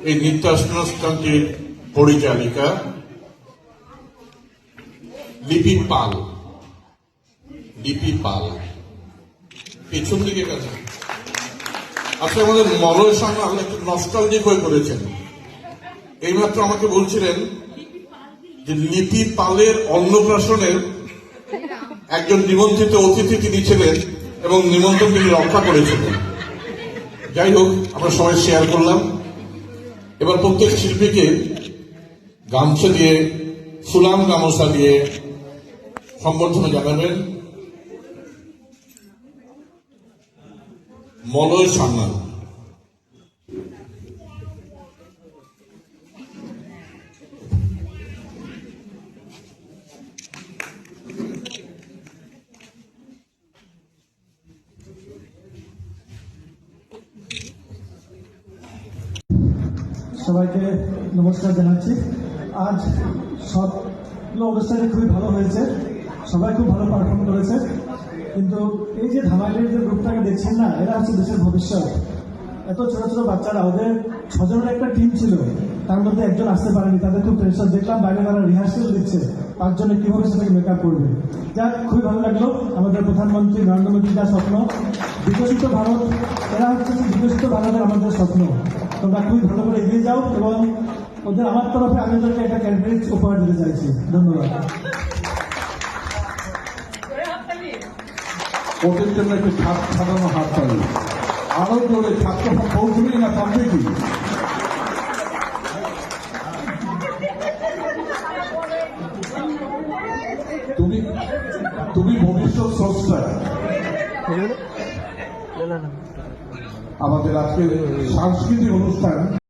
এই নৃত্যানুষ্ঠানটির পরিচালিকা লিপি পাল। লিপি পাল পেছন দিকে কাছে। আচ্ছা, আমাদের মলয়ের সঙ্গে আপনি একটু নস্টালজিক হয়ে পড়েছেন। এইমাত্র আমাকে বলছিলেন যে লিপি পালের অন্নপ্রাশনের একজন নিমন্ত্রিত অতিথি তিনি ছিলেন এবং নিমন্ত্রণ তিনি রক্ষা করেছিলেন। যাই হোক, আমরা সবাই শেয়ার করলাম। এবার প্রত্যেক শিল্পীকে গামছা দিয়ে, ফুলাম গামছা দিয়ে সম্বর্ধনা জানাবেন মলয় সান্যাল। সবাইকে নমস্কার জানাচ্ছি। আজ সব অনুষ্ঠানে খুবই ভালো হয়েছে, সবাই খুব ভালো পারফর্ম করেছে। কিন্তু এই যে ধামাইলের যে গ্রুপটাকে দেখছেন না, এরা হচ্ছে দেশের ভবিষ্যৎ। এত ছোট ছোট বাচ্চারা, ওদের 6 জনের একটা টিম ছিল, তার মধ্যে একজন আসতে পারেনি, তাদের খুব প্রেশার। দেখলাম বাইরে তারা রিহার্সেল দিচ্ছে 5 জনে কিভাবে সেটাকে মেকআপ করবে। যাক, খুবই ভালো লাগলো। আমাদের প্রধানমন্ত্রী নরেন্দ্র মোদীর যা স্বপ্ন, বিকশিত ভারত, এরা হচ্ছে বিকশিত ভারতের আমাদের স্বপ্ন। তোমরা খুবই ভালো করে এগিয়ে যাও এবং ওদের আমার তরফে আমি ওদেরকে একটা ক্যাডবেরিজ উপহার দিতে চাইছি। ধন্যবাদ। ওদের জন্য একটু সাধারণ হাত পাই, আরো জোরে ছাত্র পৌঁছবেই না, পারবে কি? তুমি ভবিষ্যৎ স্রষ্টা। আমাদের আজকে সাংস্কৃতিক অনুষ্ঠান